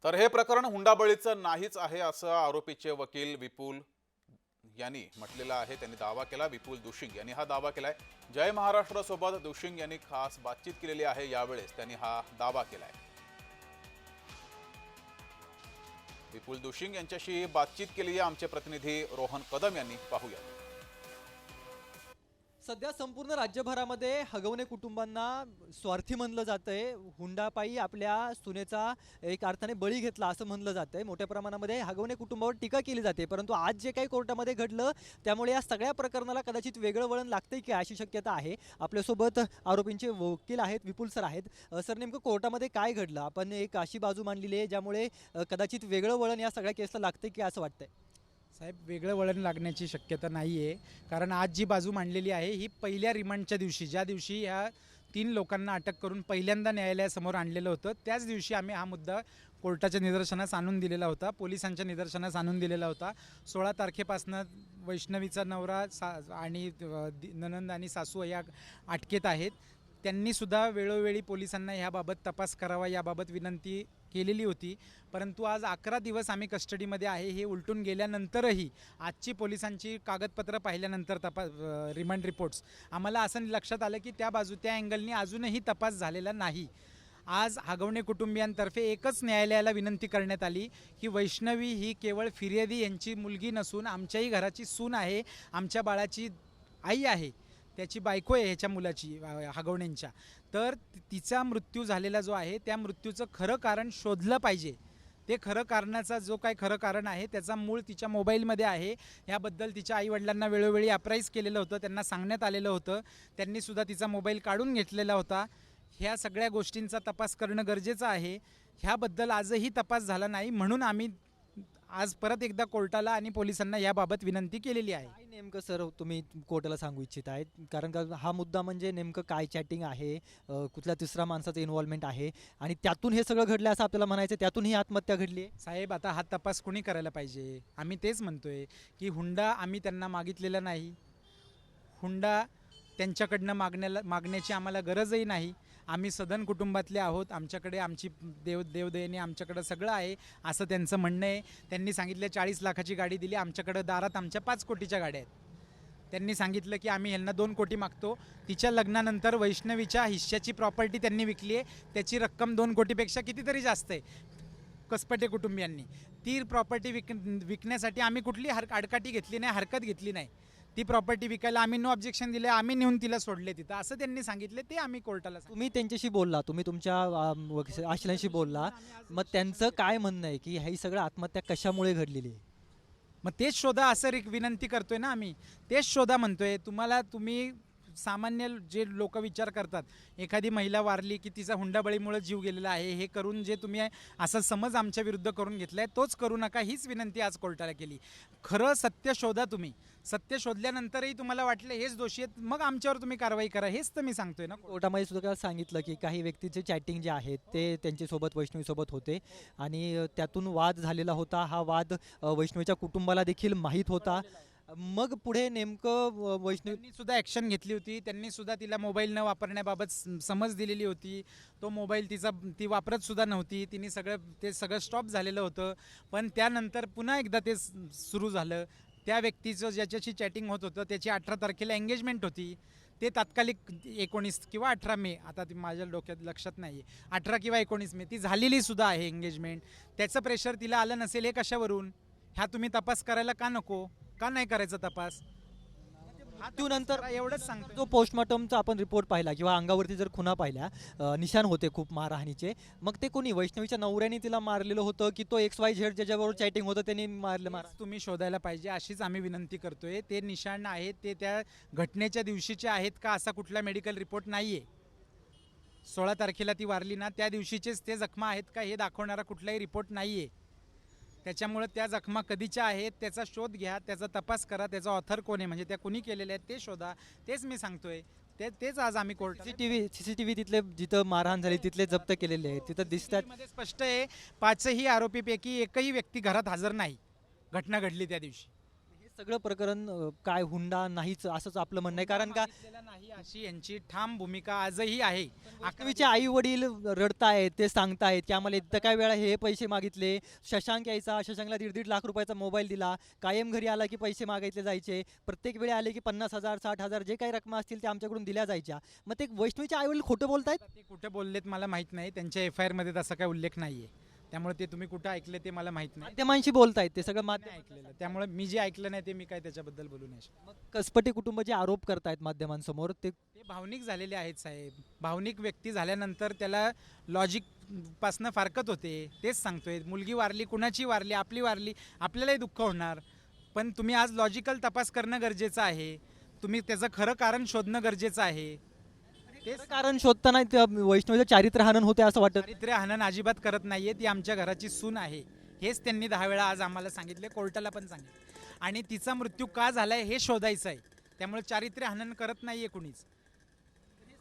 तर हे प्रकरण हुंडाबळीचं नाहीच आहे असं आरोपीचे वकील विपुल यांनी म्हटलेलं आहे। त्यांनी दावा केला। विपुल दुशिंग यांनी हा दावा केलाय। जय महाराष्ट्र सोबत दुशिंग यांनी खास बातचीत केलेली आहे। यावेळेस त्यांनी हा दावा केलाय। विपुल दुशिंग यांच्याशी बातचीत केली आहे आमचे प्रतिनिधी रोहन कदम यांनी। पाहूया। सध्या संपूर्ण राज्यभरामध्ये हगवणे कुटुंबांना स्वार्थी म्हणलं जातंय। हुंडापायी आपल्या सुनेचा एक अर्थाने बळी घेतला असं म्हणलं जातंय। मोठ्या प्रमाणामध्ये हगवणे कुटुंबावर टीका केली जाते, परंतु आज जे काही कोर्टामध्ये घडलं त्यामुळे या सगळ्या प्रकरणाला कदाचित वेगळं वळण लागतंय की अशी शक्यता आहे। आपल्यासोबत आरोपींचे वकील आहेत, विपुल सर आहेत। सर, नेमकं कोर्टामध्ये काय घडलं? आपण एक अशी बाजू मांडलेली आहे ज्यामुळे कदाचित वेगळं वळण या सगळ्या केसला लागतंय की असं वाटतंय? साहेब, वेगळं वळण लागण्याची शक्यता नाही आहे, कारण आज जी बाजू मांडलेली आहे ही पहिल्या रिमांडच्या दिवशी, ज्या दिवशी ह्या 3 लोकांना अटक करून पहिल्यांदा न्यायालयासमोर आणलेलं होतं, त्याच दिवशी आम्ही हा मुद्दा कोर्टाच्या निदर्शनास आणून दिलेला होता, पोलिसांच्या निदर्शनास आणून दिलेला होता। 16 तारखेपासून वैष्णवीचा नवरा आणि ननंद आणि सासू या अटकेत आहेत। त्यांनीसुद्धा वेळोवेळी पोलिसांना ह्याबाबत तपास करावा याबाबत विनंती केलेली होती, परंतु आज 11 दिवस आम्ही कस्टडीमध्ये आहे हे उलटून गेल्यानंतरही आजची पोलिसांची कागदपत्र पाहिल्यानंतर रिमांड रिपोर्ट्स आम्हाला असं लक्षात आलं की त्या अँगलनी अजूनही तपास झालेला नाही। आज हगवणे कुटुंबियांतर्फे एकच न्यायालयाला विनंती करण्यात आली की वैष्णवी ही केवळ फिर्यादी यांची मुलगी नसून आमच्याही घराची सून आहे, आमच्या बाळाची आई आहे, त्याची बायको आहे ह्याच्या मुलाची, हगवणेंच्या। तर तिचा मृत्यू झालेला जो आहे त्या मृत्यूचं खरं कारण शोधलं पाहिजे। ते खरं कारणाचा जो काय खरं कारण आहे त्याचा मूळ तिच्या मोबाईलमध्ये आहे। याबद्दल तिच्या आईवडिलांना वेळोवेळी अप्राईज केलेलं होतं, त्यांना सांगण्यात आलेलं होतं, त्यांनीसुद्धा तिचा मोबाईल काढून घेतलेला होता। ह्या सगळ्या गोष्टींचा तपास करणं गरजेचं आहे। ह्याबद्दल आजही तपास झाला नाही, म्हणून आम्ही आज परत एकदा कोर्टाला आणि पोलिसांना याबाबत विनंती केलेली आहे। काय नेमकं सर तुम्ही कोर्टाला सांगू इच्छित आहेत? कारण का हा मुद्दा म्हणजे नेमकं काय चॅटिंग आहे, कुठल्या तिसऱ्या माणसाचं इन्व्हॉल्वमेंट आहे आणि त्यातून हे सगळं घडलं असं आपल्याला म्हणायचं, त्यातून ही आत्महत्या घडली आहे? साहेब, आता हा तपास कोणी करायला पाहिजे? आम्ही तेच म्हणतोय की हुंडा आम्ही त्यांना मागितलेला नाही, हुंडा त्यांच्याकडनं मागण्याची आम्हाला गरजही नाही। आम्ही सदन कुटुंबातले आहोत, आमच्याकडे आमची देवदयेने आमच्याकडं सगळं आहे असं त्यांचं म्हणणं आहे। त्यांनी सांगितलं 40 लाखाची गाडी दिली, आमच्याकडं दारात आमच्या 5 कोटीच्या गाड्या आहेत। त्यांनी सांगितलं की आम्ही ह्यांना 2 कोटी मागतो। तिच्या लग्नानंतर वैष्णवीच्या हिश्श्याची प्रॉपर्टी त्यांनी विकली आहे, त्याची रक्कम 2 कोटीपेक्षा कितीतरी जास्त आहे। कसपटे कुटुंबियांनी ती प्रॉपर्टी विकण्यासाठी आम्ही कुठली आडकाठी घेतली नाही, हरकत घेतली नाही। ती प्रॉपर्टी विकायला आम्ही नो ऑब्जेक्शन दिले, आम्ही नेऊन तिला सोडले तिथं, असं त्यांनी सांगितले। ते आम्ही कोर्टाला तुम्ही त्यांच्याशी बोलला, तुम्ही तुमच्या आश्रयांशी बोलला, मग त्यांचं काय म्हणणं आहे की ही सगळं आत्महत्या कशामुळे घडलेली आहे? मग तेच शोधा असं विनंती करतोय ना आम्ही, तेच शोधा म्हणतोय। तुम्ही सामान्य जे लोक विचार करतात, एखादी महिला वारली की तिचा हुंडाबळीमुळे जीव गेलेला आहे हे करून जे तुम्ही असा समज आमच्या विरुद्ध करून घेतलाय तोच करू नका, हीच विनंती आज कोर्टाला केली। खरं सत्य शोधा तुम्ही, सत्य शोधल्यानंतरही तुम्हाला वाटलं हेच दोषी आहेत, मग आमच्यावर तुम्ही कारवाई करा, हेच तर मी सांगतोय ना। कोर्टामध्ये सुद्धा सांगितलं की काही व्यक्तीचे चॅटिंग जे आहेत ते त्यांच्यासोबत वैष्णवीसोबत होते आणि त्यातून वाद झालेला होता। हा वाद वैष्णवीच्या कुटुंबाला देखील माहीत होता। मग पुढे नेमकं वैष्णवी सुद्धा ॲक्शन घेतली होती, त्यांनी सुद्धा तिला मोबाईल न वापरण्याबाबत समज दिलेली होती। तो मोबाईल ती वापरत सुद्धा नव्हती, तिने ते सगळं स्टॉप झालेलं होतं, पण त्यानंतर पुन्हा एकदा ते सुरू झालं। त्या व्यक्तीचं ज्याच्याशी चॅटिंग होत होतं त्याची 18 तारखेला एंगेजमेंट होती, ते तात्कालिक 19 किंवा 18 मे, आता ती माझ्या डोक्यात लक्षात नाही आहे, 18 किंवा 19 मे ती झालेली सुद्धा आहे एंगेजमेंट। त्याचं प्रेशर तिला आलं नसेल हे कशावरून? ह्या तुम्ही तपास करायला का नको? का नाही करायचा तपास? नंतर एवढंच सांगतो। जो पोस्टमॉर्टमचा आपण रिपोर्ट पाहिला किंवा अंगावरती जर खुणा पाहिल्या, निशाण होते खूप मारहाणीचे, मग ते कोणी वैष्णवीच्या नवऱ्याने तिला मारलेलं होतं की तो XYZ ज्याच्याबरोबर चॅटिंग होतं त्यांनी मारलं? तुम्ही शोधायला पाहिजे, अशीच आम्ही विनंती करतोय। ते निशाण आहेत ते त्या घटनेच्या दिवशीचे आहेत का असा कुठला मेडिकल रिपोर्ट नाही आहे। 16 तारखेला ती वारली ना, त्या दिवशीचेच ते जखमा आहेत का हे दाखवणारा कुठलाही रिपोर्ट नाही आहे। त्याच्यामुळे त्या जखमा कधीच्या आहेत त्याचा शोध घ्या, त्याचा तपास करा, त्याचा ऑथर कोण आहे म्हणजे त्या कुणी केलेल्या आहेत ते शोधा, तेच मी सांगतोय। तेच आज आम्ही कोर्ट सीसीटीव्ही तिथले जिथं मारहाण झाली तिथले जप्त केलेले आहेत, तिथं दिसतात। स्पष्ट आहे 5ही आरोपीपैकी एकही व्यक्ती घरात हजर नाही घटना घडली त्या दिवशी। सगळं प्रकरण काय हुंडा नाहीच असंच आपलं म्हणणं आहे, कारण का मागितलेला नाही अशी यांची ठाम भूमिका आजही आहे. वैष्णवीचे आई वडील रडतायत, ते सांगतायत की आम्हाला इतक्या काय वेळा हे पैसे मागितले. शशांक यायचा, शशांकला 1.5 लाख रुपयाचा मोबाईल दिला, कायम घरी आला की पैसे मागायचे जायचे, प्रत्येक वेळी आले की 50,000 60,000 जे काही रकमा असतील ते आमच्याकडून दिल्या जायच्या. मग ते वैष्णवीचे आई वडील खोटं बोलतायत. ते कुठे बोललेत मला माहित नाही, त्यांच्या FIR मध्ये तसा काही उल्लेख नाहीये, त्यामुळे ते तुम्ही कुठे ऐकले ते मला माहित नाही. माध्यमांशी बोलतायत ते सगळं नाही माध्यम. ऐकलेलं, त्यामुळे मी जे ऐकलं नाही ते मी काय त्याच्याबद्दल बोलू नाही शकत. मग कसपटे कुटुंब जे आरोप करतायत माध्यमांसमोर ते ते भावनिक झालेले आहेत साहेब. भावनिक व्यक्ती झाल्यानंतर त्याला लॉजिक पासनं फारकत होते. तेच सांगतोय, मुलगी वारली, कुणाची वारली, आपली वारली, आपल्यालाही दुःख होणार. पण तुम्ही आज लॉजिकल तपास करणं गरजेचं आहे. तुम्ही त्याचं खरं कारण शोधणं गरजेचं आहे. तेच कारण शोधताना त्या वैष्णवीचं चारित्र्य हनन होते असं वाटत. चारित्र्य हनन अजिबात करत नाहीये. ती आमच्या घराची सून आहे, हेच त्यांनी 10 वेळा आज आम्हाला सांगितले, कोर्टाला पण सांगितले. आणि तिचा मृत्यू का झालाय हे शोधायचं आहे. त्यामुळे चारित्र्य हनन करत नाहीये कुणीच.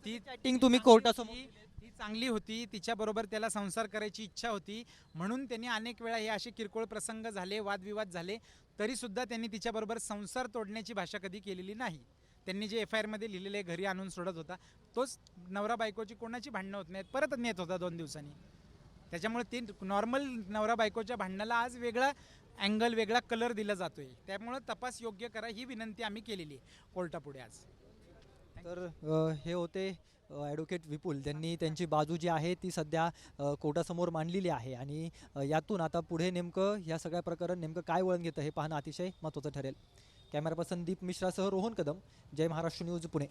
ती चॅटिंग तुम्ही कोर्टासमोर ती चांगली होती, तिच्याबरोबर त्याला संसार करायची इच्छा होती, म्हणून त्यांनी अनेक वेळा हे असे किरकोळ प्रसंग झाले, वादविवाद झाले, तरी सुद्धा त्यांनी तिच्याबरोबर संसार तोडण्याची भाषा कधी केलेली नाही. त्यांनी जे FIR मध्ये लिहिलेले घरी आणून सोडत होता, तोच नवरा बायकोची कोणाची भांडणं होत नाहीत, परत नेत होता 2 दिवसांनी. त्याच्यामुळे ते नॉर्मल नवरा बायकोच्या भांडणाला आज वेगळा अँगल, वेगळा कलर दिला जातोय. त्यामुळे तपास योग्य करा ही विनंती आम्ही केलेली आहे कोर्टापुढे आज. तर हे होते ॲडव्होकेट विपुल. त्यांनी त्यांची बाजू जी आहे ती सध्या कोर्टासमोर मांडलेली आहे आणि यातून आता पुढे नेमकं या सगळ्या प्रकरण नेमकं काय वळण घेतं हे पाहणं अतिशय महत्त्वाचं ठरेल. कॅमेरा पर्सन दीप मिश्रासह रोहन कदम, जय महाराष्ट्र न्यूज, पुणे.